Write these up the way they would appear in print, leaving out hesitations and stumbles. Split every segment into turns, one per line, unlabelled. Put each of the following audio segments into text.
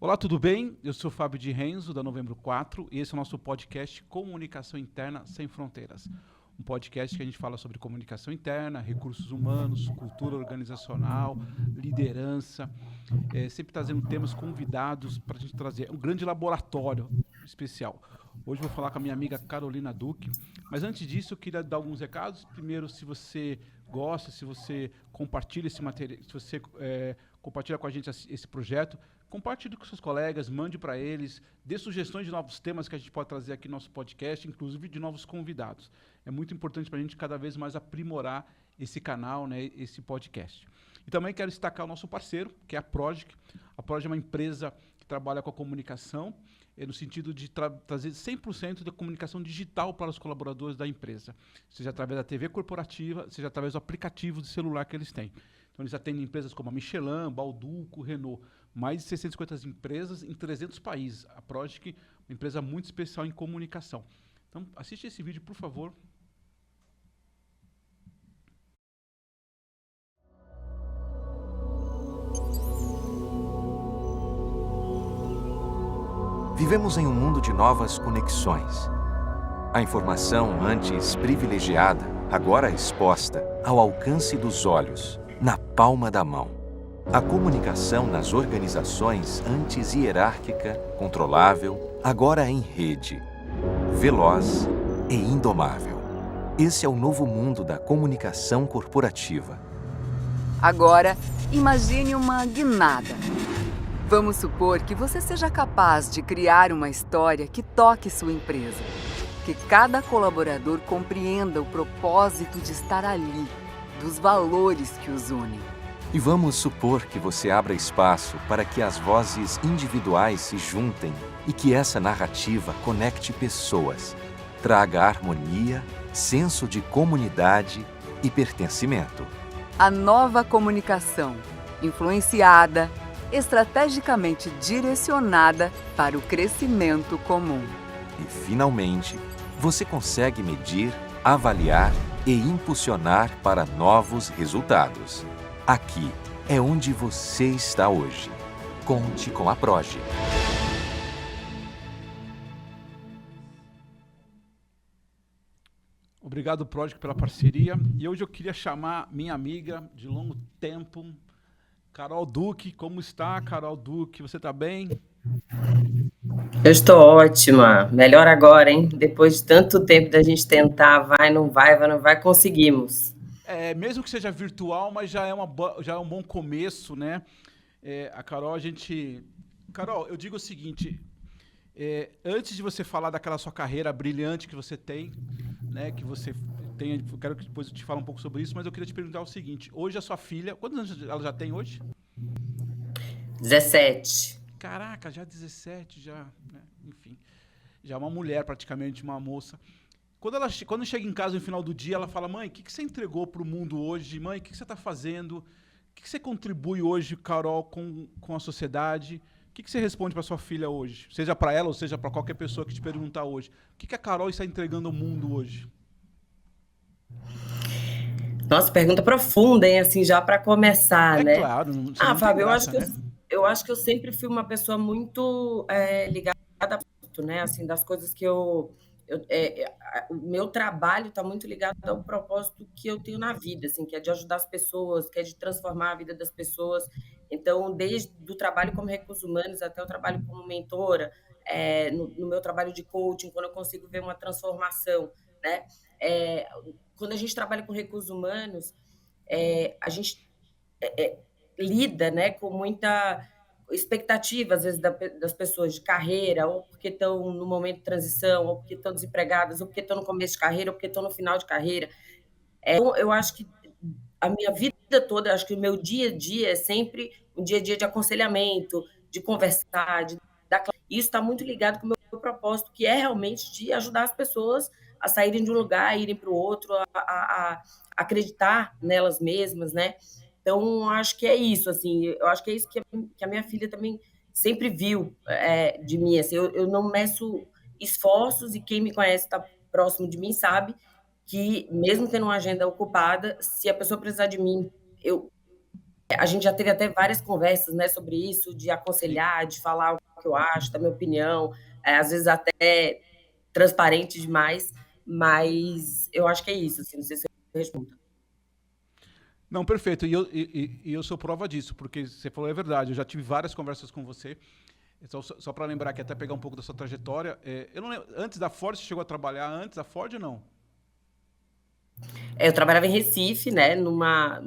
Olá, tudo bem? Eu sou o Fábio de Renzo, da Novembro 4, e esse é o nosso podcast Comunicação Interna Sem Fronteiras. Um podcast que a gente fala sobre comunicação interna, recursos humanos, cultura organizacional, liderança, sempre trazendo temas convidados para a gente trazer um grande laboratório especial. Hoje eu vou falar com a minha amiga Carolina Duque, mas antes disso eu queria dar alguns recados. Primeiro, se você gosta, se você compartilha esse material, se você compartilha com a gente esse projeto, compartilhe com seus colegas, mande para eles, dê sugestões de novos temas que a gente pode trazer aqui no nosso podcast, inclusive de novos convidados. É muito importante para a gente cada vez mais aprimorar esse canal, né, esse podcast. E também quero destacar o nosso parceiro, que é a Progic. A Progic é uma empresa que trabalha com a comunicação, no sentido de trazer 100% da comunicação digital para os colaboradores da empresa, seja através da TV corporativa, seja através do aplicativo de celular que eles têm. Então, eles atendem empresas como a Michelin, Balduco, Renault, mais de 650 empresas em 300 países. A Progic é uma empresa muito especial em comunicação. Então, assiste esse vídeo, por favor.
Vivemos em um mundo de novas conexões. A informação antes privilegiada, agora exposta, ao alcance dos olhos, na palma da mão. A comunicação nas organizações antes hierárquica, controlável, agora em rede, veloz e indomável. Esse é o novo mundo da comunicação corporativa.
Agora, imagine uma guinada. Vamos supor que você seja capaz de criar uma história que toque sua empresa. Que cada colaborador compreenda o propósito de estar ali, dos valores que os unem.
E vamos supor que você abra espaço para que as vozes individuais se juntem e que essa narrativa conecte pessoas, traga harmonia, senso de comunidade e pertencimento.
A nova comunicação, influenciada, estrategicamente direcionada para o crescimento comum.
E, finalmente, você consegue medir, avaliar e impulsionar para novos resultados. Aqui é onde você está hoje. Conte com a Progic.
Obrigado, Progic, pela parceria. E hoje eu queria chamar minha amiga de longo tempo, Carol Duque. Como está, Carol Duque? Você está bem?
Eu estou ótima. Melhor agora, hein? Depois de tanto tempo da gente tentar, vai, não vai, conseguimos.
Mesmo que seja virtual, mas já é um bom começo, né? A Carol, Carol, eu digo o seguinte, antes de você falar daquela sua carreira brilhante que você tem, né, que você tem, eu quero que depois eu te fale um pouco sobre isso, mas eu queria te perguntar o seguinte, hoje a sua filha, quantos anos ela já tem hoje?
17.
Caraca, já 17, já, né? Enfim, já é uma mulher praticamente, uma moça. Quando chega em casa no final do dia, ela fala, mãe, o que você entregou para o mundo hoje? Mãe, o que você está fazendo? O que você contribui hoje, Carol, com a sociedade? O que você responde para sua filha hoje? Seja para ela ou seja para qualquer pessoa que te perguntar hoje. O que a Carol está entregando ao mundo hoje?
Nossa, pergunta profunda, hein? Assim, já para começar, né?
Claro, você não
Fábio,
tem graça, né?
eu acho que eu sempre fui uma pessoa muito ligada a tudo, né? Assim, das coisas que o meu trabalho está muito ligado ao propósito que eu tenho na vida, assim, que é de ajudar as pessoas, que é de transformar a vida das pessoas. Então, desde o trabalho como recursos humanos até o trabalho como mentora, no meu trabalho de coaching, quando eu consigo ver uma transformação, né? Quando a gente trabalha com recursos humanos, a gente lida, né, com muita expectativa, às vezes, das pessoas de carreira, ou porque estão no momento de transição, ou porque estão desempregadas, ou porque estão no começo de carreira, ou porque estão no final de carreira. Então, eu acho que a minha vida toda, acho que o meu dia a dia é sempre um dia a dia de aconselhamento, de conversar, de dar. Isso está muito ligado com o meu propósito, que é realmente de ajudar as pessoas a saírem de um lugar, irem para o outro, a acreditar nelas mesmas, né? Então, acho que é isso, assim, eu acho que é isso que a minha filha também sempre viu de mim, assim, eu não meço esforços e quem me conhece está próximo de mim sabe que, mesmo tendo uma agenda ocupada, se a pessoa precisar de mim, eu a gente já teve até várias conversas, né, sobre isso, de
Sim.
aconselhar, de falar o que eu acho, da minha opinião, às vezes até transparente demais, mas eu acho que é isso, assim, não sei se eu respondo.
Não, perfeito. E eu sou prova disso, porque você falou é verdade. Eu já tive várias conversas com você. Só para lembrar que até pegar um pouco da sua trajetória, eu não lembro, antes da Ford, você chegou a trabalhar antes da Ford ou não?
Eu trabalhava em Recife, né, numa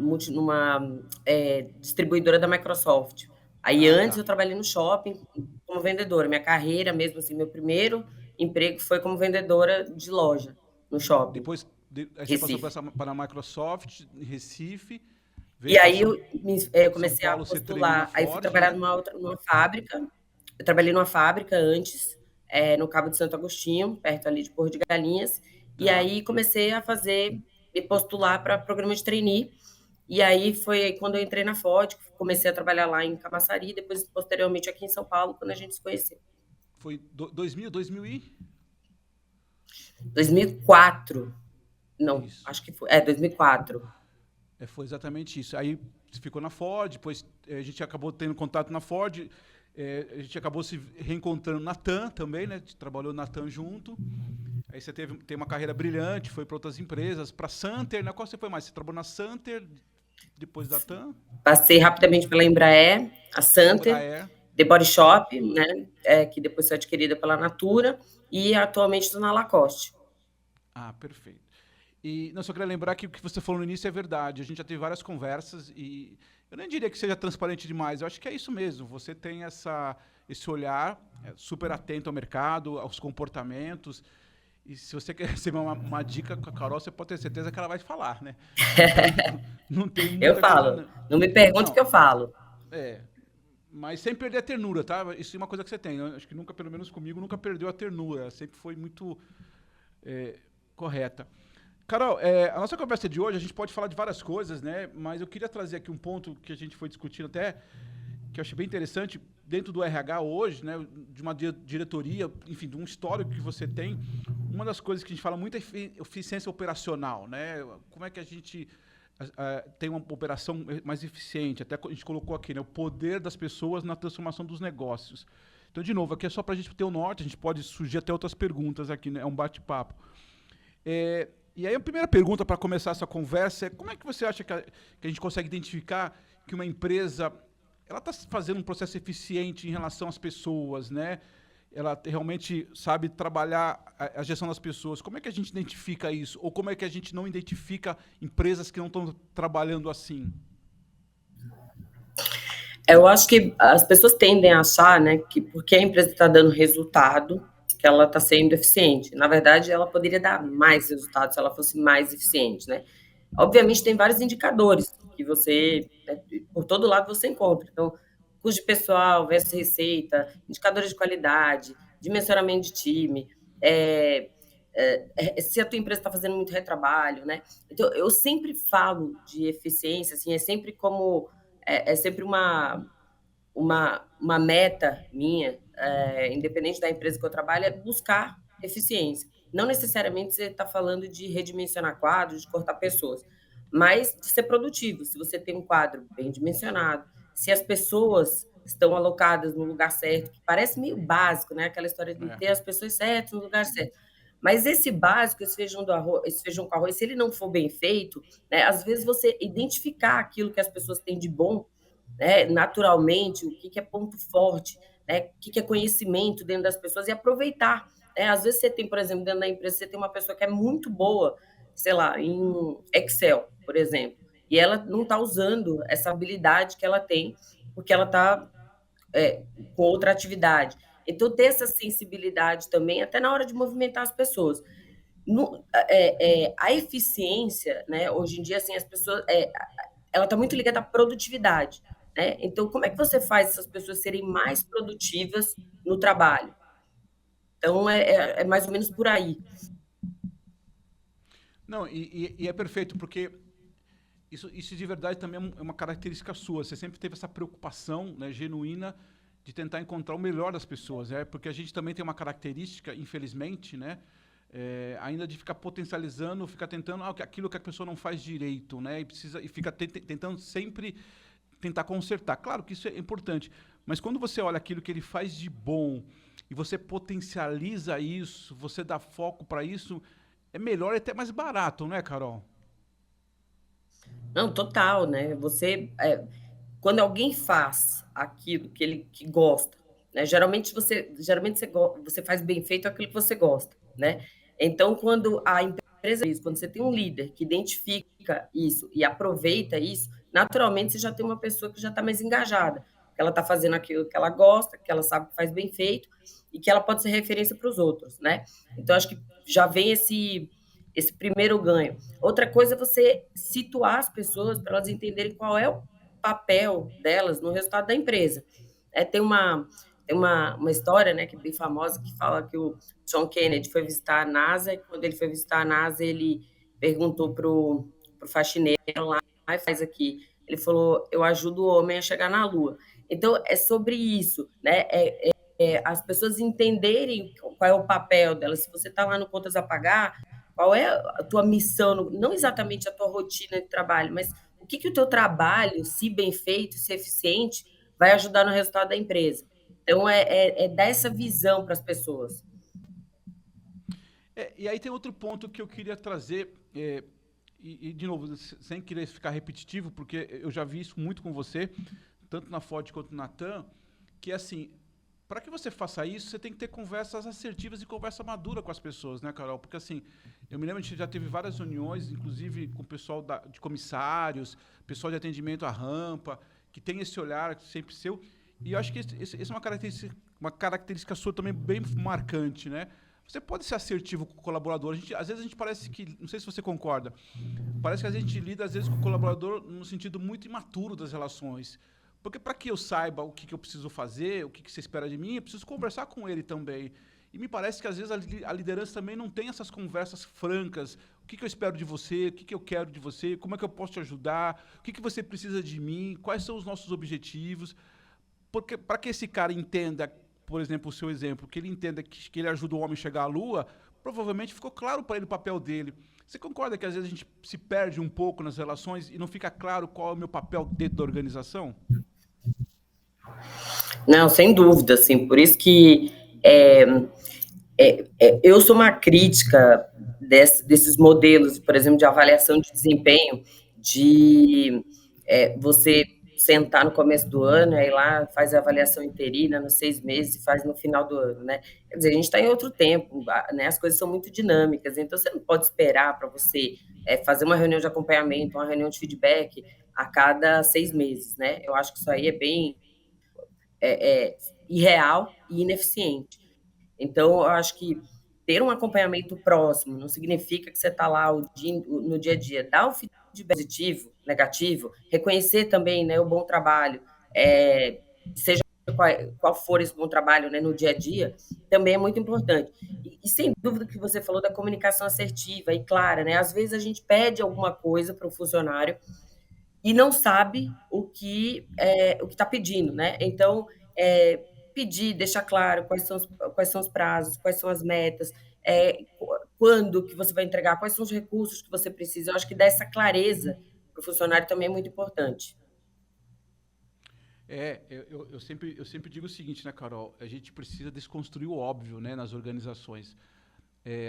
distribuidora da Microsoft. Aí
Ah,
antes
tá.
eu trabalhei no shopping como vendedora. Minha carreira mesmo, assim, meu primeiro emprego foi como vendedora de loja no shopping,
Depois, aí você passou
Recife.
para a Microsoft, em Recife, veio
E
para
aí
São,
eu
São
comecei a
Paulo, ser trainee na
postular. Aí fui
Ford,
trabalhar
né?
numa fábrica. Eu trabalhei numa fábrica antes, no Cabo de Santo Agostinho, perto ali de Porto de Galinhas. E
Tá.
aí comecei a me postular para programa de trainee. E aí foi aí quando eu entrei na Ford, comecei a trabalhar lá em Camaçari, depois posteriormente aqui em São Paulo, quando a gente se conheceu.
Foi 2000 e...
2004. Não,
Isso.
acho que foi. 2004.
Foi exatamente isso. Aí você ficou na Ford, depois a gente acabou tendo contato na Ford, a gente acabou se reencontrando na TAM também, né? A gente trabalhou na TAM junto. Aí você tem uma carreira brilhante, foi para outras empresas, para Santer, né? Qual você foi mais? Você trabalhou na Santer, depois da TAM,
Passei rapidamente pela Embraer, a Santer,
Embraer.
The Body Shop, né, que depois foi adquirida pela Natura, e atualmente estou na Lacoste.
Ah, perfeito. E não, só queria lembrar que o que você falou no início é verdade. A gente já teve várias conversas e eu nem diria que seja transparente demais. Eu acho que é isso mesmo. Você tem esse olhar super atento ao mercado, aos comportamentos. E se você quer receber uma dica com a Carol, você pode ter certeza que ela vai te falar, né? Não tem
Eu
muita coisa.
falo, não me pergunte o que
Não,
eu falo.
é. Mas sem perder a ternura, tá? Isso é uma coisa que você tem. Eu acho que nunca, pelo menos comigo, nunca perdeu a ternura. Sempre foi muito correta. Carol, a nossa conversa de hoje, a gente pode falar de várias coisas, né? Mas eu queria trazer aqui um ponto que a gente foi discutindo até, que eu achei bem interessante, dentro do RH hoje, né? De uma diretoria, enfim, de um histórico que você tem. Uma das coisas que a gente fala muito é eficiência operacional, né? Como é que a gente tem uma operação mais eficiente? Até a gente colocou aqui, né? O poder das pessoas na transformação dos negócios. Então, de novo, aqui é só para a gente ter o norte, a gente pode surgir até outras perguntas aqui, né? É um bate-papo. E aí a primeira pergunta para começar essa conversa é como é que você acha que a gente consegue identificar que uma empresa ela está fazendo um processo eficiente em relação às pessoas, né? Ela realmente sabe trabalhar a gestão das pessoas. Como é que a gente identifica isso? Ou como é que a gente não identifica empresas que não estão trabalhando assim?
Eu acho que as pessoas tendem a achar, né, que porque a empresa está dando resultado, que ela está sendo eficiente. Na verdade, ela poderia dar mais resultado se ela fosse mais eficiente, né? Obviamente, tem vários indicadores que você, né, por todo lado, você encontra. Então, custo de pessoal versus receita, indicadores de qualidade, dimensionamento de time, se a tua empresa está fazendo muito retrabalho, né? Então, eu sempre falo de eficiência, assim, é sempre uma meta minha, independente da empresa que eu trabalho, é buscar eficiência. Não necessariamente você está falando de redimensionar quadros, de cortar pessoas, mas de ser produtivo. Se você tem um quadro bem dimensionado, se as pessoas estão alocadas no lugar certo, que parece meio básico, né? Aquela história de
É,
ter as pessoas certas no lugar certo. Mas esse básico, esse feijão com arroz, se ele não for bem feito, né, às vezes você identificar aquilo que as pessoas têm de bom, né, naturalmente, o que é ponto forte, né, o que é conhecimento dentro das pessoas e aproveitar. Né? Às vezes você tem, por exemplo, dentro da empresa, você tem uma pessoa que é muito boa, sei lá, em Excel, por exemplo, e ela não está usando essa habilidade que ela tem, porque ela está com outra atividade. Então, ter essa sensibilidade também, até na hora de movimentar as pessoas. A eficiência, né, hoje em dia, assim, as pessoas, ela está muito ligada à produtividade. Né? Então, como é que você faz essas pessoas serem mais produtivas no trabalho? Então, é mais ou menos por aí.
não, e é perfeito, porque isso de verdade também é uma característica sua. Você sempre teve essa preocupação, né, genuína de tentar encontrar o melhor das pessoas, porque a gente também tem uma característica, infelizmente, né, ainda de ficar potencializando, ficar tentando aquilo que a pessoa não faz direito, né, e fica tentando sempre tentar consertar. Claro que isso é importante, mas quando você olha aquilo que ele faz de bom e você potencializa isso, você dá foco para isso, é melhor e até mais barato, não é, Carol?
Não, total, né? Quando alguém faz aquilo que ele que gosta, né? Você faz bem feito aquilo que você gosta, né? Então, quando a empresa quando você tem um líder que identifica isso e aproveita isso, naturalmente você já tem uma pessoa que já está mais engajada, que ela está fazendo aquilo que ela gosta, que ela sabe que faz bem feito e que ela pode ser referência para os outros, né? Então, acho que já vem esse primeiro ganho. Outra coisa é você situar as pessoas para elas entenderem qual é o papel delas no resultado da empresa. Tem uma história, né, que é bem famosa, que fala que o John Kennedy foi visitar a NASA, e quando ele foi visitar a NASA, ele perguntou pro faxineiro lá, e faz aqui. Ele falou, eu ajudo o homem a chegar na Lua. Então, é sobre isso, né? As pessoas entenderem qual é o papel delas. Se você está lá no Contas a Pagar, qual é a tua missão, não exatamente a tua rotina de trabalho, mas o que o teu trabalho, se bem feito, se eficiente, vai ajudar no resultado da empresa. Então, é dar essa visão para as pessoas.
E aí tem outro ponto que eu queria trazer, de novo, sem querer ficar repetitivo, porque eu já vi isso muito com você, tanto na Ford quanto na TAM, que assim, para que você faça isso, você tem que ter conversas assertivas e conversa madura com as pessoas, né, Carol? Porque assim, eu me lembro, a gente já teve várias reuniões, inclusive com o pessoal de comissários, pessoal de atendimento à rampa, que tem esse olhar sempre seu, e eu acho que essa é uma característica sua também bem marcante, né? Você pode ser assertivo com o colaborador. Às vezes a gente parece que, não sei se você concorda, parece que a gente lida às vezes com o colaborador no sentido muito imaturo das relações. Porque para que eu saiba o que eu preciso fazer, o que você espera de mim, eu preciso conversar com ele também. E me parece que às vezes a liderança também não tem essas conversas francas. O que eu espero de você, o que eu quero de você, como é que eu posso te ajudar, o que você precisa de mim, quais são os nossos objetivos. Porque para que esse cara entenda, por exemplo, o seu exemplo, que ele entenda que ele ajuda o homem a chegar à Lua, provavelmente ficou claro para ele o papel dele. Você concorda que às vezes a gente se perde um pouco nas relações e não fica claro qual é o meu papel dentro da organização?
Não, sem dúvida, assim, por isso que eu sou uma crítica desses modelos, por exemplo, de avaliação de desempenho, de você sentar no começo do ano, aí lá faz a avaliação interina nos 6 meses e faz no final do ano, né? Quer dizer, a gente está em outro tempo, né? As coisas são muito dinâmicas, então você não pode esperar para você fazer uma reunião de acompanhamento, uma reunião de feedback a cada 6 meses, né? Eu acho que isso aí é bem irreal e ineficiente. Então, eu acho que ter um acompanhamento próximo não significa que você está lá no dia a dia. Dar o feedback positivo, negativo, reconhecer também, né, o bom trabalho, seja qual for esse bom trabalho, né, no dia a dia, também é muito importante. E sem dúvida que você falou da comunicação assertiva e clara, né? Às vezes a gente pede alguma coisa para o funcionário e não sabe o que está pedindo, né? Então, pedir, deixar claro quais são os prazos, quais são as metas, quando que você vai entregar, quais são os recursos que você precisa. Eu acho que dar essa clareza para o funcionário também é muito importante.
Eu sempre digo o seguinte, né, Carol? A gente precisa desconstruir o óbvio, né, nas organizações.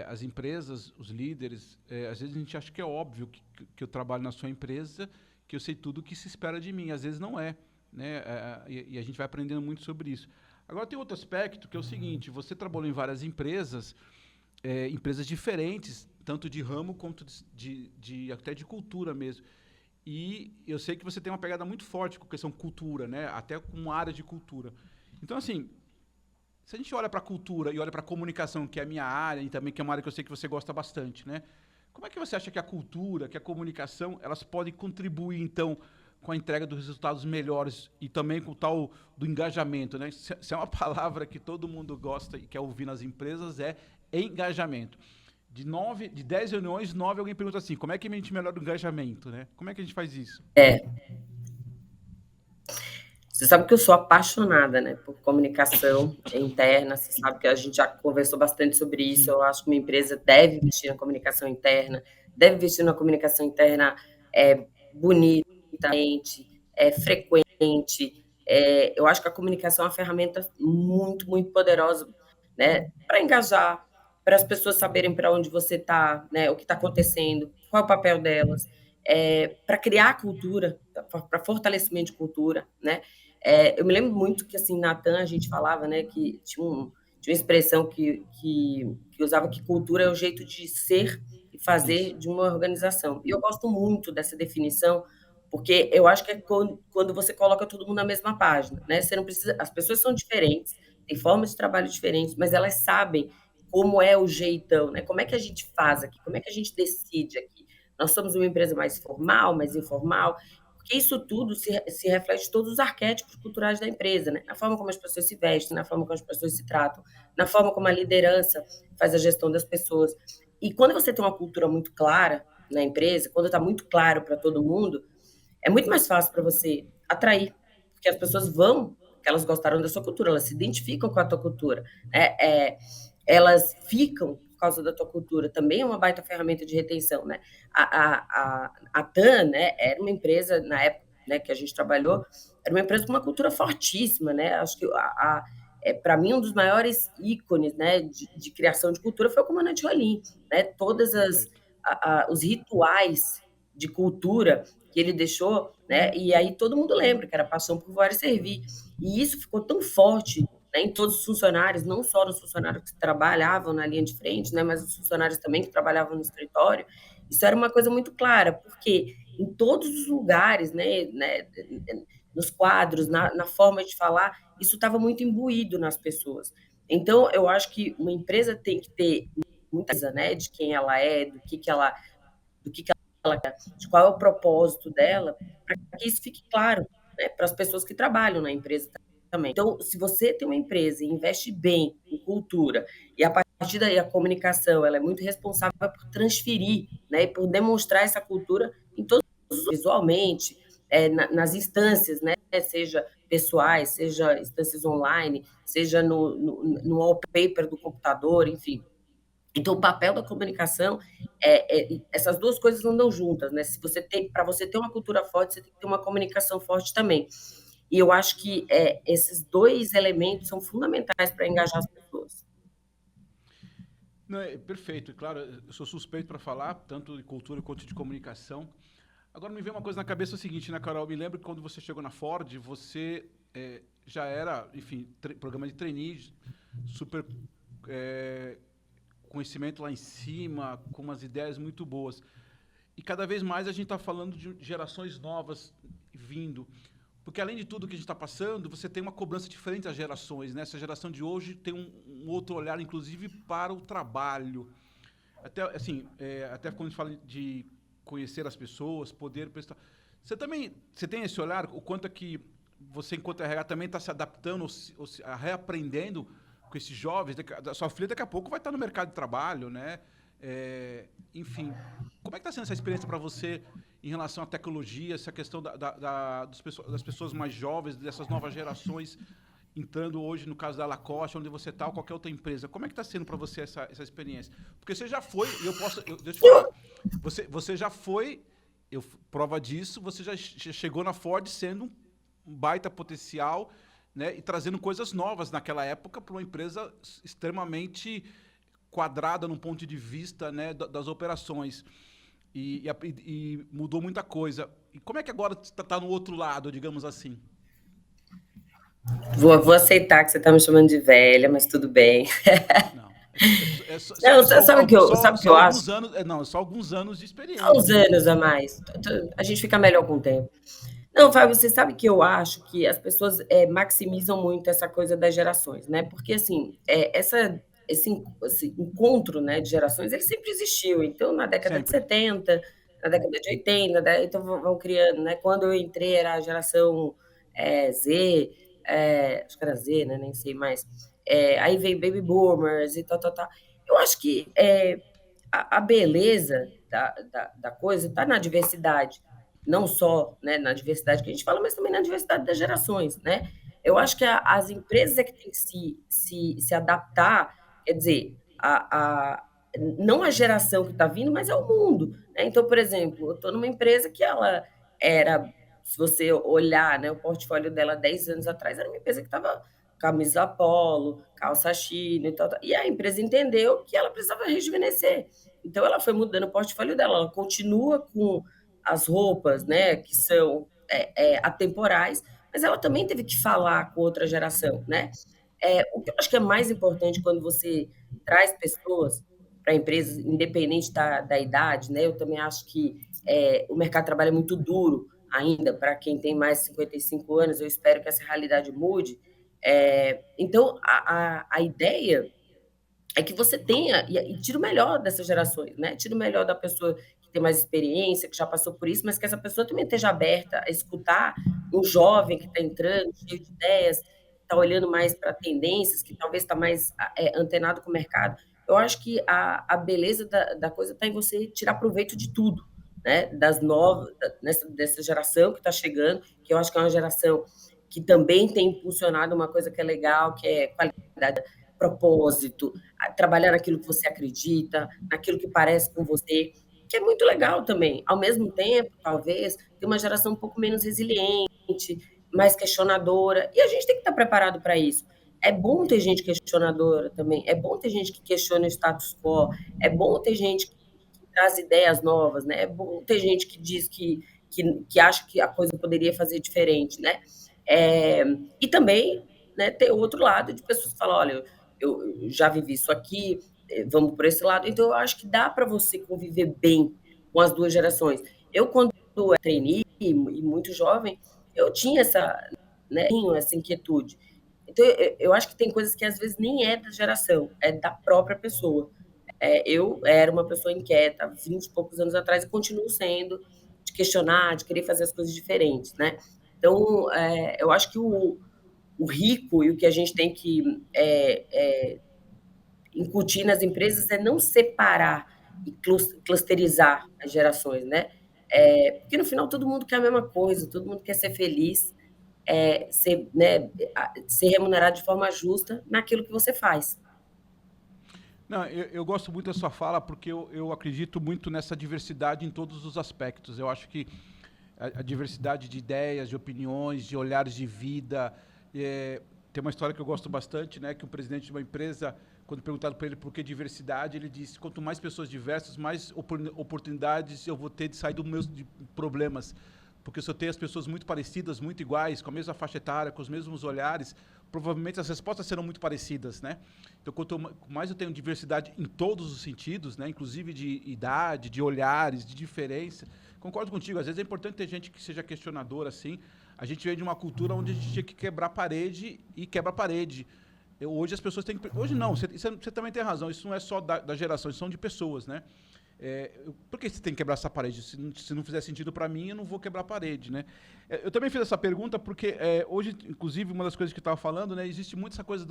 As empresas, os líderes, às vezes a gente acha que é óbvio que eu trabalho na sua empresa, que eu sei tudo o que se espera de mim. Às vezes não é, né? E a gente vai aprendendo muito sobre isso. Agora tem outro aspecto que é o seguinte: você trabalhou em várias empresas, empresas diferentes, tanto de ramo quanto até de cultura mesmo. E eu sei que você tem uma pegada muito forte com a questão cultura, né? Até com uma área de cultura. Então, assim, se a gente olha para a cultura e olha para a comunicação, que é a minha área, e também que é uma área que eu sei que você gosta bastante, né? Como é que você acha que a cultura, que a comunicação, elas podem contribuir, então, com a entrega dos resultados melhores e também com o tal do engajamento, né? Se é uma palavra que todo mundo gosta e quer ouvir nas empresas, é engajamento. De 10 reuniões, 9 alguém pergunta assim, como é que a gente melhora o engajamento, né? Como é que a gente faz isso?
Você sabe que eu sou apaixonada, né, por comunicação interna, você sabe que a gente já conversou bastante sobre isso.
Sim.
Eu acho que uma empresa deve investir na comunicação interna, deve investir na comunicação interna bonitamente, frequente. Eu acho que a comunicação é uma ferramenta muito, muito poderosa, né, para engajar, para as pessoas saberem para onde você está, né, o que está acontecendo, qual é o papel delas, para criar cultura, para fortalecimento de cultura, né. Eu me lembro muito que, assim, na TAM a gente falava, né, que tinha uma expressão que usava que cultura é o jeito de ser e fazer
Isso.
de uma organização. E eu gosto muito dessa definição, porque eu acho que é quando você coloca todo mundo na mesma página, né? Você não precisa, as pessoas são diferentes, têm formas de trabalho diferentes, mas elas sabem como é o jeitão, né? Como é que a gente faz aqui? Como é que a gente decide aqui? Nós somos uma empresa mais formal, mais informal, porque isso tudo se reflete em todos os arquétipos culturais da empresa, né? Na forma como as pessoas se vestem, na forma como as pessoas se tratam, na forma como a liderança faz a gestão das pessoas. E quando você tem uma cultura muito clara na empresa, quando está muito claro para todo mundo, é muito mais fácil para você atrair, porque as pessoas vão, porque elas gostaram da sua cultura, elas se identificam com a tua cultura, né? Elas ficam por causa da tua cultura, também é uma baita ferramenta de retenção, né? A TAM, né, era uma empresa, na época, né, que a gente trabalhou, era uma empresa com uma cultura fortíssima, né? Acho que para mim, um dos maiores ícones, né, de criação de cultura foi o comandante Rolim, né? Todas
Perfeito.
os rituais de cultura que ele deixou, né? E aí todo mundo lembra que era paixão por voar e servir. E isso ficou tão forte, né, em todos os funcionários, não só nos funcionários que trabalhavam na linha de frente, né, mas os funcionários também que trabalhavam no escritório. Isso era uma coisa muito clara, porque em todos os lugares, né, nos quadros, na forma de falar, isso estava muito imbuído nas pessoas. Então, eu acho que uma empresa tem que ter muita coisa, né, de quem ela é, do que ela quer, de qual é o propósito dela, para que isso fique claro, né, para as pessoas que trabalham na empresa também. Então, se você tem uma empresa e investe bem em cultura, e a partir daí a comunicação ela é muito responsável por transferir, né, e por demonstrar essa cultura em todos visualmente, nas instâncias, né, seja pessoais, seja instâncias online, seja no wallpaper do computador, enfim. Então, o papel da comunicação essas duas coisas andam juntas, né? Se você tem, para você ter uma cultura forte, você tem que ter uma comunicação forte também. E eu acho que esses dois elementos são fundamentais para engajar as pessoas.
Não, é perfeito. E claro, eu sou suspeito para falar, tanto de cultura quanto de comunicação. Agora me veio uma coisa na cabeça, é o seguinte, né, Carol? Me lembro que quando você chegou na Ford, você já era, enfim, programa de trainee, super conhecimento lá em cima, com umas ideias muito boas. E cada vez mais a gente está falando de gerações novas vindo. Porque além de tudo que a gente está passando, você tem uma cobrança diferente das gerações, né? Essa geração de hoje tem um outro olhar, inclusive, para o trabalho. Até, assim, até quando a gente fala de conhecer as pessoas, poder prestar... Você tem esse olhar? O quanto é que você, enquanto RH, também está se adaptando reaprendendo com esses jovens? A sua filha daqui a pouco vai estar no mercado de trabalho, né? Enfim, como é que está sendo essa experiência para você em relação à tecnologia, essa questão das pessoas mais jovens, dessas novas gerações entrando hoje, no caso da Lacoste, onde você está, ou qualquer outra empresa? Como é que está sendo para você essa experiência? Porque você já foi, deixa eu te falar, você já foi, prova disso, você já chegou na Ford sendo um baita potencial, né, e trazendo coisas novas naquela época para uma empresa extremamente quadrada num ponto de vista, né, das operações. E mudou muita coisa. E como é que agora está no outro lado, digamos assim?
Vou aceitar que você está me chamando de velha, mas tudo bem.
Não.
Não, sabe o que eu acho?
Alguns anos. Não, só alguns anos de
Só uns
experiência.
anos a mais. A gente fica melhor com o tempo. Não, Fábio, você sabe que eu acho que as pessoas maximizam muito essa coisa das gerações, né? Porque, assim, esse encontro, né, de gerações, ele sempre existiu. Então, na década de
Sempre.
70, na década de 80, né, então vão criando, né? Quando eu entrei era a geração Z, acho que era Z, né? Nem sei mais. Aí veio Baby Boomers e tal, tal, tal. Eu acho que a beleza da coisa está na diversidade, não só, né, na diversidade que a gente fala, mas também na diversidade das gerações, né? Eu acho que as empresas é que têm que se adaptar, quer dizer, não a geração que está vindo, mas ao mundo, né? Então, por exemplo, eu estou numa empresa que ela era se você olhar, né, o portfólio dela 10 anos atrás, era uma empresa que estava camisa polo, calça chino e tal, tal. E a empresa entendeu que ela precisava rejuvenescer. Então ela foi mudando o portfólio dela. Ela continua com as roupas, né, que são atemporais, mas ela também teve que falar com outra geração, né? O que eu acho que é mais importante quando você traz pessoas para a empresa, independente da idade, né? Eu também acho que o mercado de trabalho é muito duro ainda para quem tem mais de 55 anos. Eu espero que essa realidade mude. Então, a ideia é que você tenha e tira o melhor dessas gerações, né? Tira o melhor da pessoa que tem mais experiência, que já passou por isso, mas que essa pessoa também esteja aberta a escutar um jovem que está entrando, cheio de ideias, está olhando mais para tendências, que talvez está mais antenado com o mercado. Eu acho que a beleza da coisa está em você tirar proveito de tudo, né? Das novas, dessa geração que está chegando, que eu acho que é uma geração que também tem impulsionado uma coisa que é legal, que é qualidade, propósito, trabalhar naquilo que você acredita, naquilo que parece com você, que é muito legal também. Ao mesmo tempo, talvez, tem uma geração um pouco menos resiliente, mais questionadora, e a gente tem que estar preparado para isso. É bom ter gente questionadora também, é bom ter gente que questiona o status quo, é bom ter gente que traz ideias novas, né? É bom ter gente que diz que acha que a coisa poderia fazer diferente, né? E também, né, ter outro lado de pessoas que falam, olha, eu já vivi isso aqui, vamos por esse lado. Então, eu acho que dá para você conviver bem com as duas gerações. Eu, quando era trainee e muito jovem, eu tinha né, essa inquietude. Então, eu acho que tem coisas que às vezes nem é da geração, é da própria pessoa. Eu era uma pessoa inquieta 20 e poucos anos atrás e continuo sendo, de questionar, de querer fazer as coisas diferentes, né? Então, eu acho que o rico e o que a gente tem que incutir nas empresas é não separar e clusterizar as gerações, né? Porque no final todo mundo quer a mesma coisa, todo mundo quer ser feliz, ser remunerado de forma justa naquilo que você faz.
Não, eu gosto muito da sua fala porque eu acredito muito nessa diversidade em todos os aspectos. Eu acho que a diversidade de ideias, de opiniões, de olhares de vida. Tem uma história que eu gosto bastante, né? Que o presidente de uma empresa, quando perguntado para ele por que diversidade, ele disse: quanto mais pessoas diversas, mais oportunidades eu vou ter de sair dos meus problemas. Porque se eu tenho as pessoas muito parecidas, muito iguais, com a mesma faixa etária, com os mesmos olhares, provavelmente as respostas serão muito parecidas, né? Então, quanto mais eu tenho diversidade em todos os sentidos, né? Inclusive de idade, de olhares, de diferença. Concordo contigo, às vezes é importante ter gente que seja questionadora, assim. A gente vem de uma cultura onde a gente tinha que quebrar parede e quebra parede. Hoje as pessoas têm que... Hoje não, você também tem razão, isso não é só da geração, isso são de pessoas, né? Por que você tem que quebrar essa parede? Se não fizer sentido para mim, eu não vou quebrar a parede, né? Eu também fiz essa pergunta porque hoje, inclusive, uma das coisas que eu estava falando, né? Existe muito essa coisa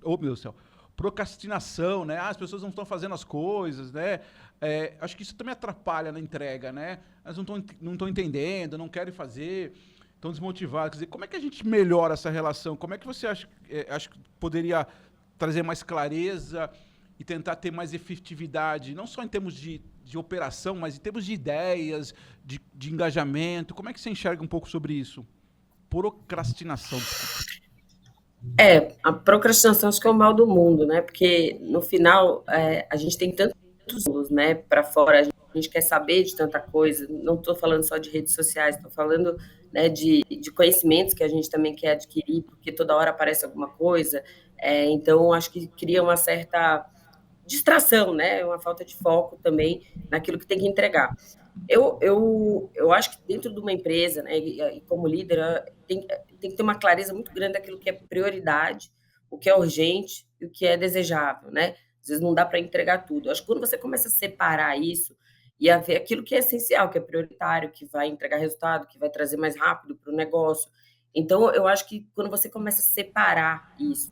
oh, meu Deus do céu, procrastinação, né? As pessoas não estão fazendo as coisas, né? Acho que isso também atrapalha na entrega, né? Elas não estão entendendo, não querem fazer, estão desmotivadas. Quer dizer, como é que a gente melhora essa relação? Como é que você acha que poderia trazer mais clareza e tentar ter mais efetividade, não só em termos de operação, mas em termos de ideias, de engajamento? Como é que você enxerga um pouco sobre isso? Procrastinação.
A procrastinação acho que é o mal do mundo, né? Porque no final a gente tem tantos né, para fora, a gente quer saber de tanta coisa. Não estou falando só de redes sociais, estou falando, né, de conhecimentos que a gente também quer adquirir, porque toda hora aparece alguma coisa. Então acho que cria uma certa distração, né? Uma falta de foco também naquilo que tem que entregar. Eu acho que dentro de uma empresa, né, e como líder, tem que ter uma clareza muito grande daquilo que é prioridade, o que é urgente e o que é desejável, né? Às vezes não dá para entregar tudo. Eu acho que quando você começa a separar isso e a ver aquilo que é essencial, que é prioritário, que vai entregar resultado, que vai trazer mais rápido para o negócio. Então, eu acho que quando você começa a separar isso,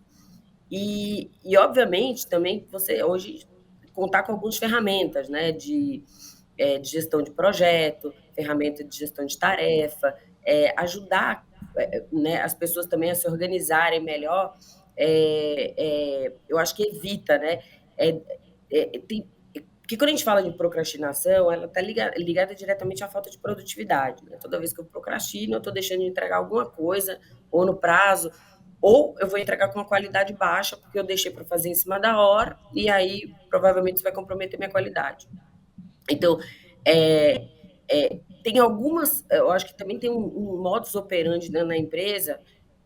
obviamente, também você hoje contar com algumas ferramentas, né, de gestão de projeto, ferramenta de gestão de tarefa, ajudar né, as pessoas também a se organizarem melhor, eu acho que evita, né? Porque quando a gente fala de procrastinação, ela está ligada diretamente à falta de produtividade, né? Toda vez que eu procrastino, eu estou deixando de entregar alguma coisa, ou no prazo, ou eu vou entregar com uma qualidade baixa, porque eu deixei para fazer em cima da hora, e aí provavelmente isso vai comprometer minha qualidade. Então, é, tem algumas, eu acho que também tem um modus operandi, né, na empresa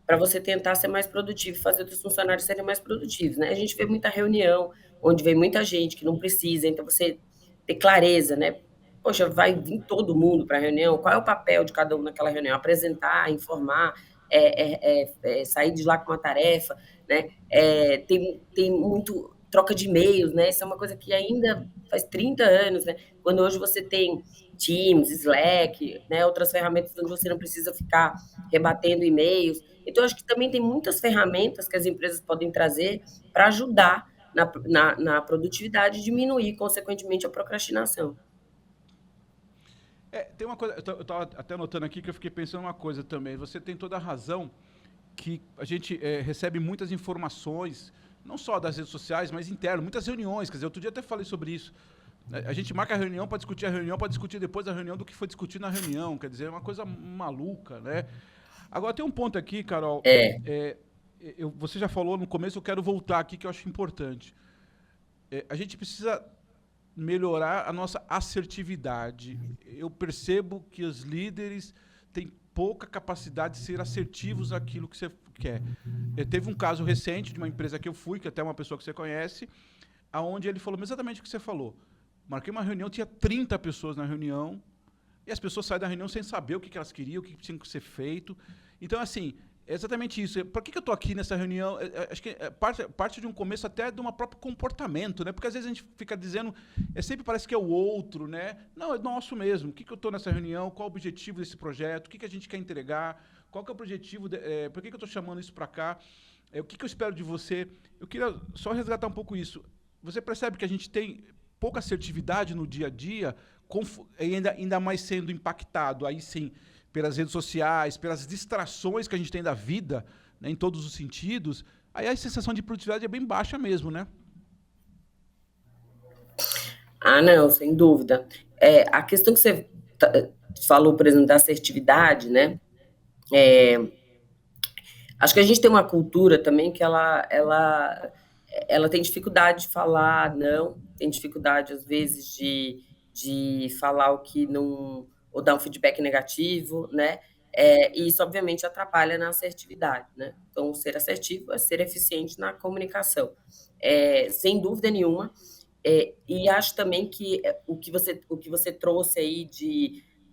para você tentar ser mais produtivo e fazer os funcionários serem mais produtivos, né? A gente vê muita reunião onde vem muita gente que não precisa, então você ter clareza, né? Poxa, vai vir todo mundo para a reunião, qual é o papel de cada um naquela reunião? Apresentar, informar, sair de lá com uma tarefa, né? Tem muito troca de e-mails, né? Isso é uma coisa que ainda faz 30 anos, né? Quando hoje você tem Teams, Slack, né? Outras ferramentas onde você não precisa ficar rebatendo e-mails. Então, acho que também tem muitas ferramentas que as empresas podem trazer para ajudar na produtividade e diminuir, consequentemente, a procrastinação.
Tem uma coisa, eu estava até anotando aqui que eu fiquei pensando uma coisa também. Você tem toda a razão que a gente recebe muitas informações, não só das redes sociais, mas interno, muitas reuniões. Quer dizer, outro dia até falei sobre isso. A gente marca a reunião para discutir a reunião, para discutir depois da reunião do que foi discutido na reunião. Quer dizer, é uma coisa maluca, né? Agora, tem um ponto aqui, Carol.
É,
Você já falou no começo, eu quero voltar aqui, que eu acho importante. A gente precisa melhorar a nossa assertividade. Eu percebo que os líderes têm pouca capacidade de ser assertivos naquilo que você quer. Teve um caso recente de uma empresa que eu fui, que até é uma pessoa que você conhece, aonde ele falou exatamente o que você falou. Marquei uma reunião, tinha 30 pessoas na reunião, e as pessoas saem da reunião sem saber o que elas queriam, o que tinha que ser feito. Então, assim, é exatamente isso. Por que eu estou aqui nessa reunião? Acho que parte de um começo até de um próprio comportamento, né? Porque às vezes a gente fica dizendo, sempre parece que é o outro, né? Não, é nosso mesmo. O que eu estou nessa reunião? Qual o objetivo desse projeto? O que a gente quer entregar? Qual que é o objetivo? Por que eu estou chamando isso para cá? O que eu espero de você? Eu queria só resgatar um pouco isso. Você percebe que a gente tem pouca assertividade no dia a dia, ainda mais sendo impactado, aí sim, pelas redes sociais, pelas distrações que a gente tem da vida, né, em todos os sentidos, aí a sensação de produtividade é bem baixa mesmo, né?
Ah, não, sem dúvida. A questão que você falou, por exemplo, da assertividade, né? Acho que a gente tem uma cultura também que ela tem dificuldade de falar não, tem dificuldade, às vezes, de falar o que não, ou dar um feedback negativo, né? E isso, obviamente, atrapalha na assertividade, né? Então, ser assertivo é ser eficiente na comunicação. Sem dúvida nenhuma. E acho também que o que você trouxe aí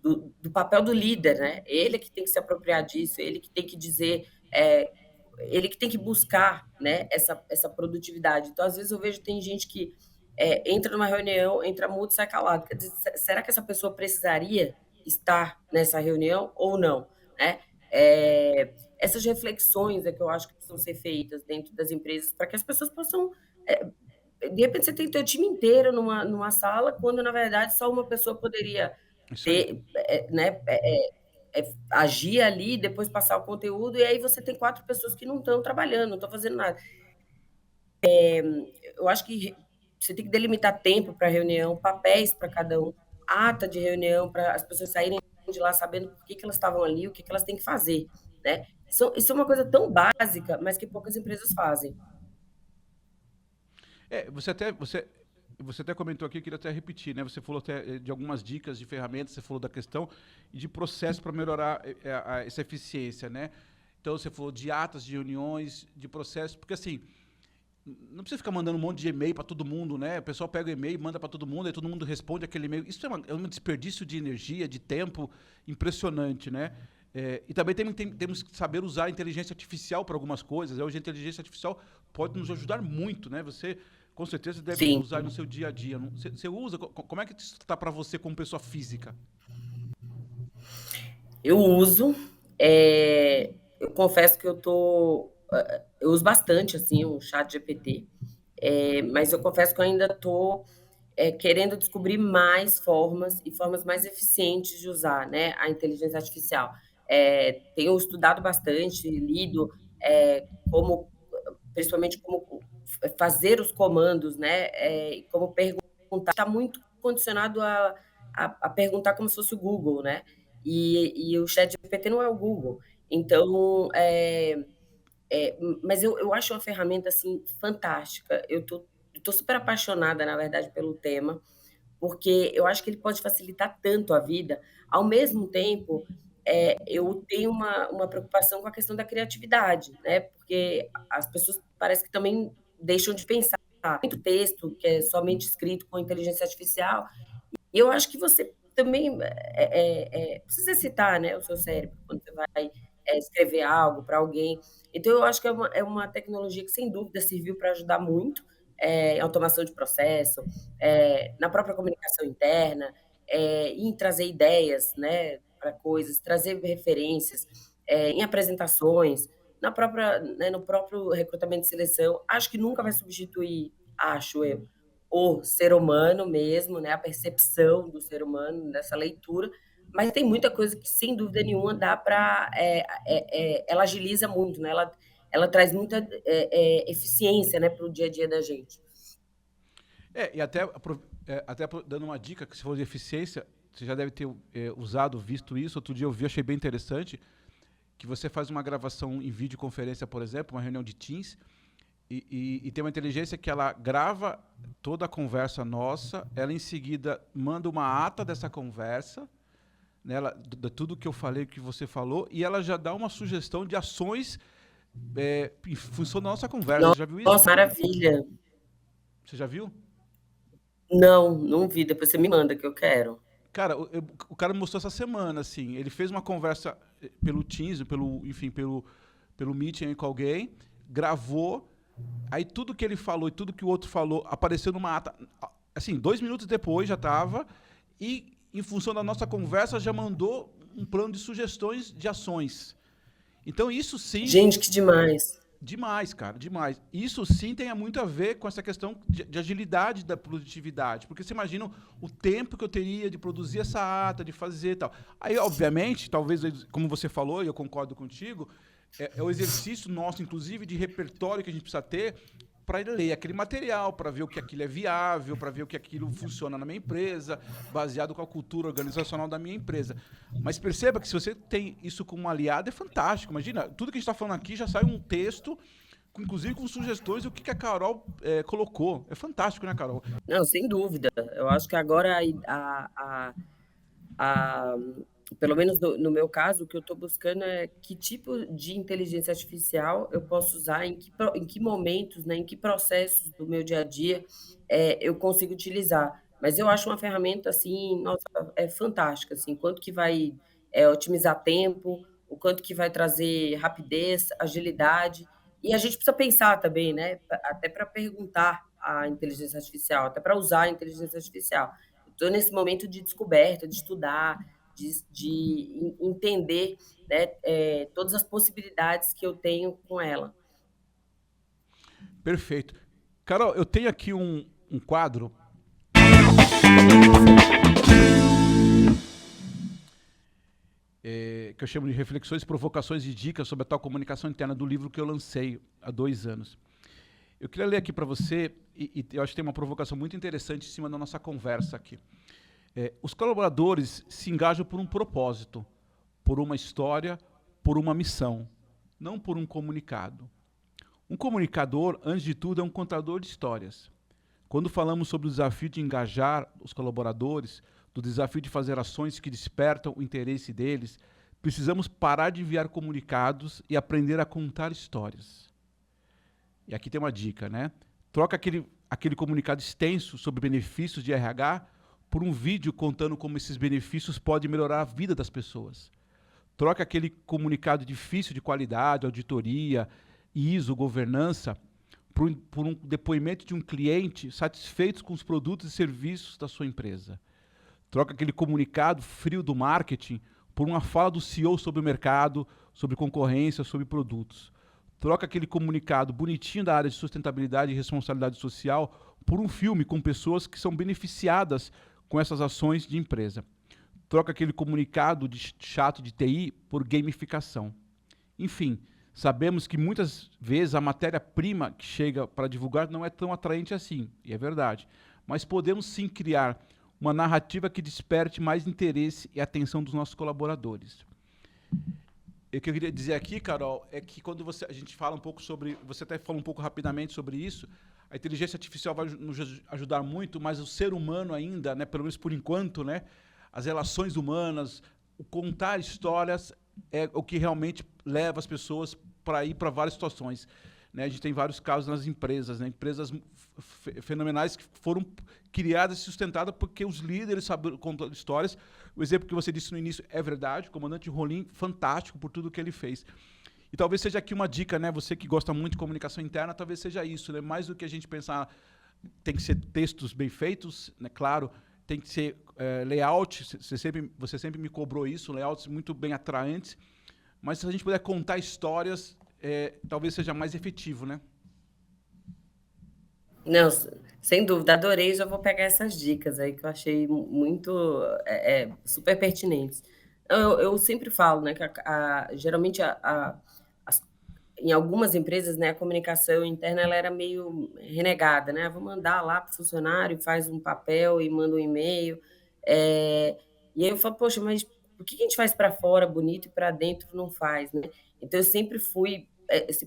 do papel do líder, né? Ele que tem que se apropriar disso, ele que tem que dizer, ele que tem que buscar, né, essa produtividade. Então, às vezes, eu vejo tem gente que entra numa reunião, entra mudo e sai calado. Quer dizer, será que essa pessoa precisaria estar nessa reunião ou não? Né? Essas reflexões é que eu acho que precisam ser feitas dentro das empresas para que as pessoas possam. De repente, você tem teu time inteiro numa sala, quando, na verdade, só uma pessoa poderia
Isso aí.
ter, né, agir ali, depois passar o conteúdo, e aí você tem 4 pessoas que não estão trabalhando, não estão fazendo nada. Eu acho que você tem que delimitar tempo para reunião, papéis para cada um, ata de reunião, para as pessoas saírem de lá sabendo por que elas estavam ali, o que elas têm que fazer, né? Isso é uma coisa tão básica, mas que poucas empresas fazem.
Você até comentou aqui, eu queria até repetir, né? Você falou até de algumas dicas de ferramentas, você falou da questão e de processo para melhorar essa eficiência, né? Então você falou de atas, de reuniões, de processos, porque assim, não precisa ficar mandando um monte de e-mail para todo mundo, né? O pessoal pega o e-mail, manda para todo mundo, aí todo mundo responde aquele e-mail. Isso é um desperdício de energia, de tempo impressionante, né? E também temos que saber usar a inteligência artificial para algumas coisas. Hoje a inteligência artificial pode nos ajudar muito, né? Você, com certeza, deve
Sim,
usar no seu dia a dia. Você usa? Como é que isso está para você como pessoa física?
eu uso, eu confesso que eu uso bastante, assim, o chat GPT, mas eu confesso que eu ainda estou querendo descobrir mais formas e formas mais eficientes de usar, né, a inteligência artificial. Tenho estudado bastante, lido, como, principalmente como fazer os comandos, né, e como perguntar perguntar, está muito condicionado a perguntar como se fosse o Google, né? E o ChatGPT não é o Google. Então, mas eu acho uma ferramenta assim fantástica. Eu tô super apaixonada, na verdade, pelo tema, porque eu acho que ele pode facilitar tanto a vida. Ao mesmo tempo, eu tenho uma preocupação com a questão da criatividade, né? Porque as pessoas parece que também deixam de pensar. Muito texto que é somente escrito com inteligência artificial, e eu acho que você também precisa exercitar, né, o seu cérebro quando você vai escrever algo para alguém. Então, eu acho que é uma tecnologia que, sem dúvida, serviu para ajudar muito em automação de processo, na própria comunicação interna, em trazer ideias, né, para coisas, trazer referências, em apresentações, né, no próprio recrutamento e seleção. Acho que nunca vai substituir, acho eu, o ser humano mesmo, né, a percepção do ser humano nessa leitura, mas tem muita coisa que, sem dúvida nenhuma, dá para. Ela agiliza muito, né? Ela traz muita eficiência, né, para o dia a dia da gente.
E dando uma dica, que se for de eficiência, você já deve ter usado, visto isso. Outro dia eu vi, achei bem interessante, que você faz uma gravação em videoconferência, por exemplo, uma reunião de Teams, e tem uma inteligência que ela grava toda a conversa nossa, ela em seguida manda uma ata dessa conversa, né, de tudo que eu falei, que você falou, e ela já dá uma sugestão de ações em função da nossa conversa. Você já viu isso?
Nossa, maravilha!
Você já viu?
Não vi. Depois você me manda que eu quero.
Cara, o cara me mostrou essa semana, assim. Ele fez uma conversa pelo Teams, pelo Meeting aí com alguém, gravou, aí tudo que ele falou e tudo que o outro falou apareceu numa ata. Assim, 2 minutos depois já estava, e em função da nossa conversa já mandou um plano de sugestões de ações. Então isso sim...
Gente, que demais!
Demais, cara, demais. Isso sim tem muito a ver com essa questão de agilidade da produtividade. Porque você imagina o tempo que eu teria de produzir essa ata, de fazer e tal. Aí, obviamente, talvez, como você falou, e eu concordo contigo, é o exercício nosso, inclusive, de repertório que a gente precisa ter para ler aquele material, para ver o que aquilo é viável, para ver o que aquilo funciona na minha empresa, baseado com a cultura organizacional da minha empresa. Mas perceba que se você tem isso como um aliado, é fantástico. Imagina, tudo que a gente está falando aqui já sai um texto, inclusive com sugestões do que a Carol colocou. É fantástico, né, Carol?
Não, sem dúvida. Eu acho que agora pelo menos no meu caso, o que eu estou buscando é que tipo de inteligência artificial eu posso usar, em que momentos, né, em que processos do meu dia a dia eu consigo utilizar. Mas eu acho uma ferramenta assim, nossa, é fantástica, assim, quanto que vai otimizar tempo, o quanto que vai trazer rapidez, agilidade. E a gente precisa pensar também, né, até para perguntar à inteligência artificial, até para usar a inteligência artificial. Estou nesse momento de descoberta, de estudar, de entender, né, todas as possibilidades que eu tenho com ela.
Perfeito. Carol, eu tenho aqui um quadro que eu chamo de reflexões, provocações e dicas sobre a tal comunicação interna, do livro que eu lancei há 2 anos. Eu queria ler aqui para você, e eu acho que tem uma provocação muito interessante em cima da nossa conversa aqui. Os colaboradores se engajam por um propósito, por uma história, por uma missão, não por um comunicado. Um comunicador, antes de tudo, é um contador de histórias. Quando falamos sobre o desafio de engajar os colaboradores, do desafio de fazer ações que despertam o interesse deles, precisamos parar de enviar comunicados e aprender a contar histórias. E aqui tem uma dica, né? Troca aquele comunicado extenso sobre benefícios de RH por um vídeo contando como esses benefícios podem melhorar a vida das pessoas. Troca aquele comunicado difícil de qualidade, auditoria, ISO, governança, por um depoimento de um cliente satisfeito com os produtos e serviços da sua empresa. Troca aquele comunicado frio do marketing por uma fala do CEO sobre o mercado, sobre concorrência, sobre produtos. Troca aquele comunicado bonitinho da área de sustentabilidade e responsabilidade social por um filme com pessoas que são beneficiadas com essas ações de empresa. Troca aquele comunicado chato de TI por gamificação. Enfim, sabemos que muitas vezes a matéria-prima que chega para divulgar não é tão atraente assim, e é verdade. mas podemos sim criar uma narrativa que desperte mais interesse e atenção dos nossos colaboradores. O que eu queria dizer aqui, Carol, é que quando a gente fala um pouco sobre, você até falou um pouco rapidamente sobre isso, a inteligência artificial vai nos ajudar muito, mas o ser humano ainda, né, pelo menos por enquanto, né, as relações humanas, o contar histórias é o que realmente leva as pessoas para ir para várias situações. Né? A gente tem vários casos nas empresas, né? Empresas fenomenais que foram criadas e sustentadas porque os líderes sabem contar histórias. O exemplo que você disse no início é verdade, o comandante Rolim, fantástico por tudo que ele fez. E talvez seja aqui uma dica, né? Você que gosta muito de comunicação interna, talvez seja isso, né? Mais do que a gente pensar, tem que ser textos bem feitos, né? Claro, tem que ser layout, você sempre me cobrou isso, layouts muito bem atraentes, mas se a gente puder contar histórias, talvez seja mais efetivo, né?
Não, sem dúvida, adorei, já vou pegar essas dicas aí que eu achei muito, super pertinentes. Eu sempre falo, né, que geralmente as em algumas empresas, né, a comunicação interna ela era meio renegada, né? Vou mandar lá para o funcionário, faz um papel e manda um e-mail. E aí eu falo, poxa, mas por que a gente faz para fora bonito e para dentro não faz, né? Então eu sempre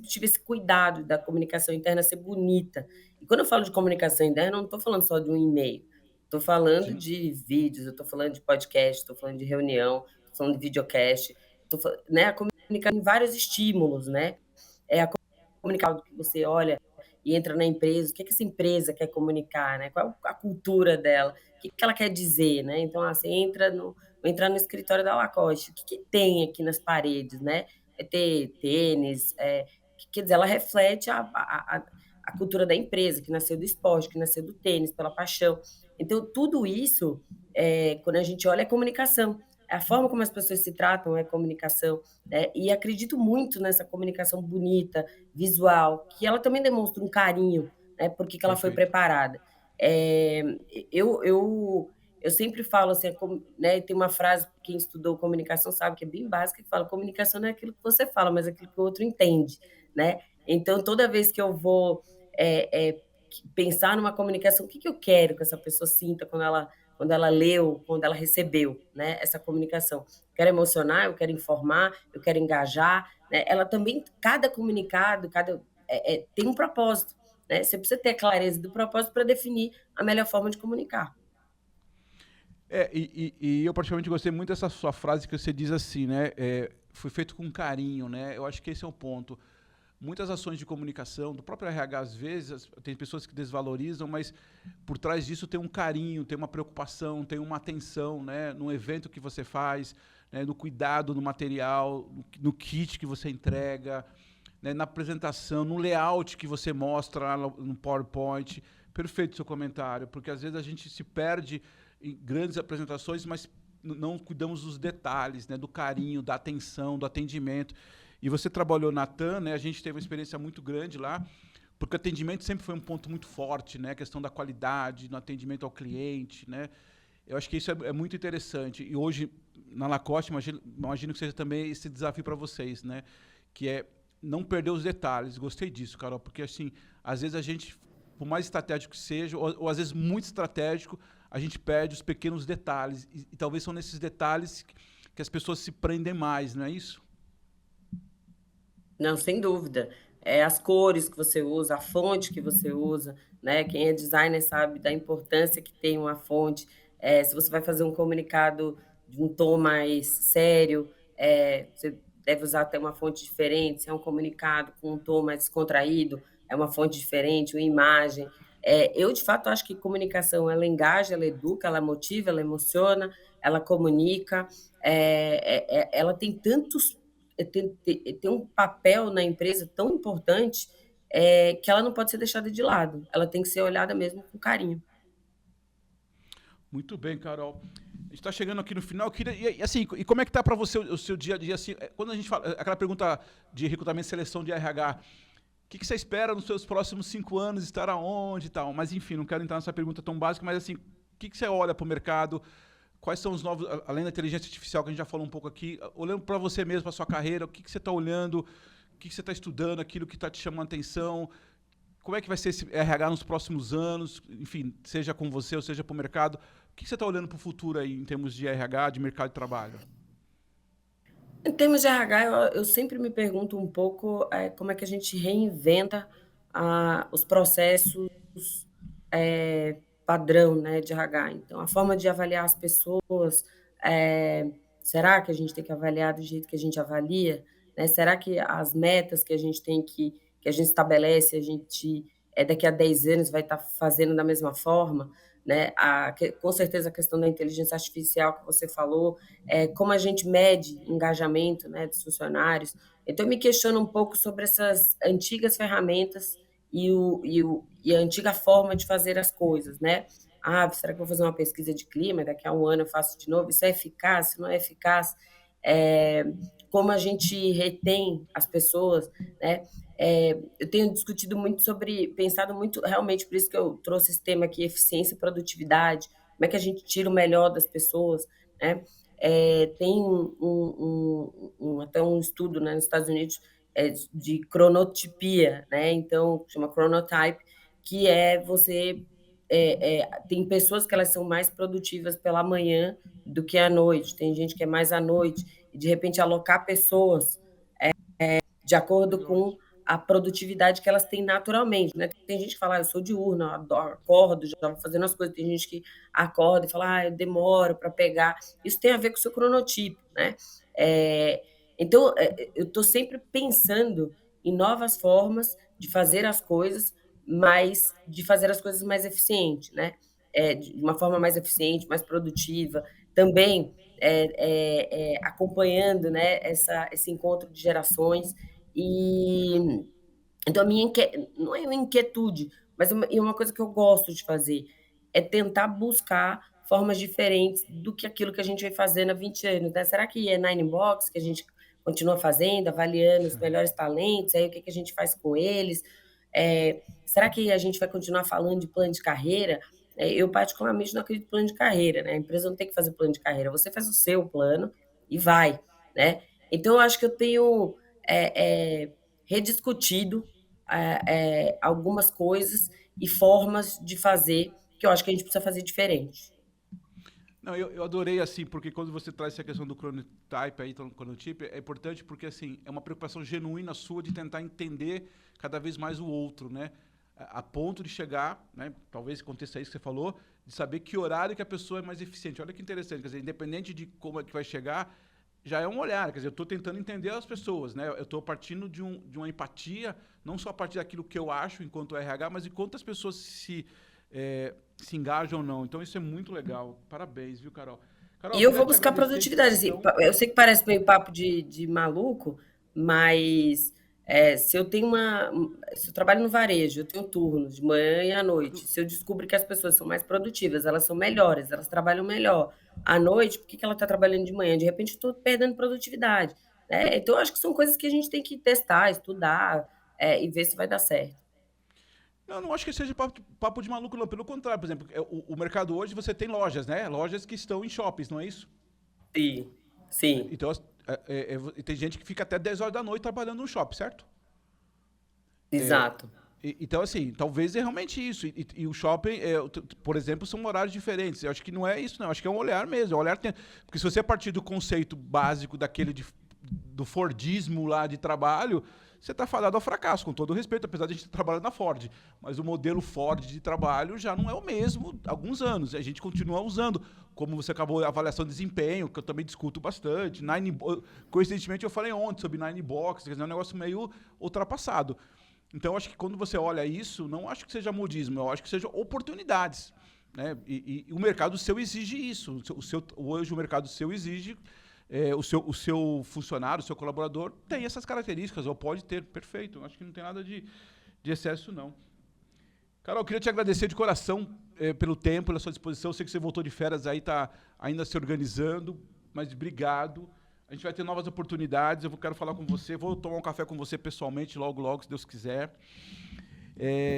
tive esse cuidado da comunicação interna ser bonita. E quando eu falo de comunicação interna, eu não estou falando só de um e-mail. Estou falando
Sim,
de vídeos, eu estou falando de podcast, estou falando de reunião, estou falando de videocast, né, a comunicação em vários estímulos, né? A comunicar que você olha e entra na empresa, o que essa empresa quer comunicar, né? Qual a cultura dela, o que ela quer dizer, né? Então, você vou entrar no escritório da Lacoste, o que tem aqui nas paredes, né? Vai ter tênis, quer dizer, ela reflete a cultura da empresa, que nasceu do esporte, que nasceu do tênis, pela paixão. Então, tudo isso, quando a gente olha, é comunicação. A forma como as pessoas se tratam é comunicação, né? E acredito muito nessa comunicação bonita, visual, que ela também demonstra um carinho, né? Porque que ela foi
perfeito.
preparada. É, eu sempre falo assim, né? Tem uma frase, quem estudou comunicação sabe que é bem básica, que fala: comunicação não é aquilo que você fala, mas é aquilo que o outro entende, né? Então, toda vez que eu vou pensar numa comunicação, o que eu quero que essa pessoa sinta quando ela leu, quando ela recebeu, né, essa comunicação. Eu quero emocionar, eu quero informar, eu quero engajar, né? Ela também, cada comunicado, tem um propósito, né? Você precisa ter a clareza do propósito para definir a melhor forma de comunicar.
E eu particularmente gostei muito dessa sua frase que você diz assim, né? Foi feito com carinho, né? Eu acho que esse é o ponto. Muitas ações de comunicação, do próprio RH, às vezes, tem pessoas que desvalorizam, mas por trás disso tem um carinho, tem uma preocupação, tem uma atenção, né? No evento que você faz, né? No cuidado no material, no kit que você entrega, né? Na apresentação, no layout que você mostra lá no PowerPoint. Perfeito o seu comentário, porque às vezes a gente se perde em grandes apresentações, mas não cuidamos dos detalhes, né? Do carinho, da atenção, do atendimento. E você trabalhou na TAM, né? A gente teve uma experiência muito grande lá, porque o atendimento sempre foi um ponto muito forte, né? A questão da qualidade, no atendimento ao cliente, né? Eu acho que isso é muito interessante. E hoje, na Lacoste, imagino que seja também esse desafio para vocês, né? Que é não perder os detalhes. Gostei disso, Carol, porque assim, às vezes a gente, por mais estratégico que seja, ou às vezes muito estratégico, a gente perde os pequenos detalhes. E talvez são nesses detalhes que as pessoas se prendem mais, não é isso?
Não, sem dúvida. As cores que você usa, a fonte que você usa, né? Quem é designer sabe da importância que tem uma fonte. Se você vai fazer um comunicado de um tom mais sério, você deve usar até uma fonte diferente. Se é um comunicado com um tom mais descontraído, é uma fonte diferente, uma imagem. Eu, de fato, acho que comunicação, ela engaja, ela educa, ela motiva, ela emociona, ela comunica. Ela tem tantos tem um papel na empresa tão importante, que ela não pode ser deixada de lado. Ela tem que ser olhada mesmo com carinho.
Muito bem, Carol. A gente está chegando aqui no final. Assim, e como é que tá para você o seu dia a dia? Assim, quando a gente fala aquela pergunta de recrutamento e seleção de RH, o que você espera nos seus próximos 5 anos, estar aonde e tal? Mas, enfim, não quero entrar nessa pergunta tão básica, mas, assim, o que você olha para o mercado? Quais são os novos, além da inteligência artificial, que a gente já falou um pouco aqui, olhando para você mesmo, para sua carreira, o que você está olhando, o que você está estudando, aquilo que está te chamando a atenção? como é que vai ser esse RH nos próximos anos, enfim, seja com você ou seja para o mercado? O que você está olhando para o futuro aí em termos de RH, de mercado de trabalho?
Em termos de RH, eu sempre me pergunto um pouco como é que a gente reinventa os processos padrão, né, de RH. Então, a forma de avaliar as pessoas, eh, será que a gente tem que avaliar do jeito que a gente avalia? Né? Será que as metas que a gente tem que a gente estabelece, a gente daqui a 10 anos vai estar fazendo da mesma forma? Né? Com certeza a questão da inteligência artificial que você falou, como a gente mede engajamento, né, dos funcionários. Então, eu me questiono um pouco sobre essas antigas ferramentas e a antiga forma de fazer as coisas, né? Ah, será que eu vou fazer uma pesquisa de clima? Daqui a um ano eu faço de novo. Isso é eficaz? Isso não é eficaz? É, como a gente retém as pessoas, né? Eu tenho discutido muito pensado muito, realmente, por isso que eu trouxe esse tema aqui, eficiência e produtividade, como é que a gente tira o melhor das pessoas, né? Tem até um estudo, né, nos Estados Unidos de cronotipia, né? Então, chama chronotype, que tem pessoas que elas são mais produtivas pela manhã do que à noite, tem gente que é mais à noite, e de repente alocar pessoas de acordo com a produtividade que elas têm naturalmente, né? Tem gente que fala, eu sou diurna, adoro, acordo, já vou fazendo as coisas. Tem gente que acorda e fala, eu demoro para pegar. Isso tem a ver com o seu cronotipo, né? Então, eu estou sempre pensando em novas formas de fazer as coisas, mas de fazer as coisas mais eficiente, né? De uma forma mais eficiente, mais produtiva. Também acompanhando, né, esse encontro de gerações. E então não é uma inquietude, mas uma coisa que eu gosto de fazer é tentar buscar formas diferentes do que aquilo que a gente vem fazendo há 20 anos, né? Será que é Nine Box que a gente continua fazendo, avaliando os melhores talentos, aí o que a gente faz com eles? Será que a gente vai continuar falando de plano de carreira? Eu particularmente não acredito em plano de carreira, né? A empresa não tem que fazer plano de carreira, você faz o seu plano e vai, né? Então eu acho que eu tenho rediscutido algumas coisas e formas de fazer que eu acho que a gente precisa fazer diferente.
Não, eu adorei, assim, porque quando você traz essa questão do chronotype aí, então, chronotype, é importante porque, assim, é uma preocupação genuína sua de tentar entender cada vez mais o outro, né? A ponto de chegar, né, talvez aconteça isso que você falou, de saber que horário que a pessoa é mais eficiente. Olha que interessante, quer dizer, independente de como é que vai chegar, já é um olhar, quer dizer, eu estou tentando entender as pessoas, né? Eu estou partindo de uma empatia, não só a partir daquilo que eu acho enquanto RH, mas enquanto as pessoas se engajam ou não. Então isso é muito legal. Parabéns, viu, Carol? Carol,
E eu
queria
vou
te
buscar
agradecer de
produtividade, assim,
coração.
eu sei que parece meio papo de maluco, mas se eu trabalho no varejo, eu tenho turno de manhã e à noite, se eu descubro que as pessoas são mais produtivas, elas são melhores, elas trabalham melhor à noite, por que ela está trabalhando de manhã? De repente, eu estou perdendo produtividade, né? Então, eu acho que são coisas que a gente tem que testar, estudar, e ver se vai dar certo.
Não, não acho que seja papo de maluco, não. Pelo contrário, por exemplo, o mercado hoje você tem lojas, né? Lojas que estão em shoppings, não é isso?
Sim, sim,
Então, tem gente que fica até 10 horas da noite trabalhando no shopping, certo?
exato.
Então, assim, talvez é realmente isso. E o shopping, por exemplo, são horários diferentes. Eu acho que não é isso, não. Eu acho que é um olhar mesmo. Porque se você partir do conceito básico do Fordismo lá de trabalho, você está fadado ao fracasso, com todo o respeito, apesar de a gente estar trabalhando na Ford. Mas o modelo Ford de trabalho já não é o mesmo há alguns anos. A gente continua usando, como você acabou, a avaliação de desempenho, que eu também discuto bastante. Coincidentemente, eu falei ontem sobre Nine Box, quer dizer, é um negócio meio ultrapassado. Então, eu acho que quando você olha isso, não acho que seja modismo, eu acho que sejam oportunidades. Né? E o mercado seu exige isso. Hoje o mercado seu exige, o seu funcionário, o seu colaborador tem essas características, ou pode ter, perfeito. Acho que não tem nada de excesso, não. Carol, eu queria te agradecer de coração pelo tempo, pela sua disposição. Eu sei que você voltou de férias aí, está ainda se organizando, mas obrigado. A gente vai ter novas oportunidades, eu quero falar com você, vou tomar um café com você pessoalmente, logo, logo, se Deus quiser.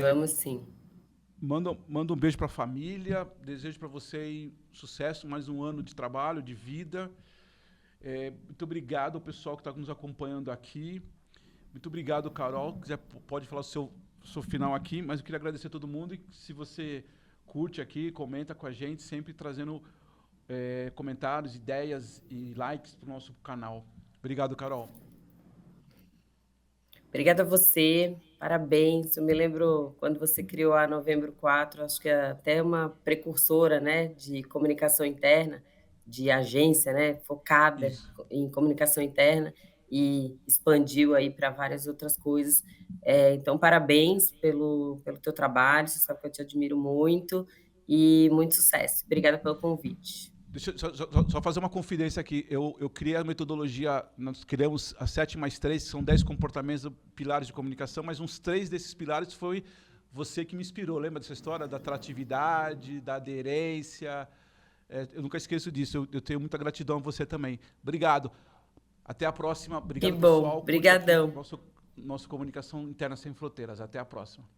Vamos sim.
Manda um beijo para a família, desejo para você sucesso, mais um ano de trabalho, de vida. Muito obrigado ao pessoal que está nos acompanhando aqui. Muito obrigado, Carol. Se quiser, pode falar o seu nosso final aqui, mas eu queria agradecer a todo mundo e se você curte aqui, comenta com a gente, sempre trazendo comentários, ideias e likes para o nosso canal. Obrigado, Carol.
Obrigada a você, parabéns. Eu me lembro quando você criou a Novembro 4, acho que é até uma precursora, né, de comunicação interna, de agência, né, focada
Isso.
em comunicação interna e expandiu aí para várias outras coisas. Então, parabéns pelo teu trabalho, você sabe que eu te admiro muito e muito sucesso. Obrigada pelo convite.
Deixa eu só fazer uma confidência aqui. Eu criei a metodologia, nós criamos a 7+3, que são 10 comportamentos, pilares de comunicação, mas uns 3 desses pilares foi você que me inspirou. Lembra dessa história da atratividade, da aderência? Eu nunca esqueço disso. Eu tenho muita gratidão a você também. Obrigado. Até a próxima. Obrigado,
Que bom,
pessoal.
brigadão.
Nosso Comunicação Interna Sem Fronteiras. Até a próxima.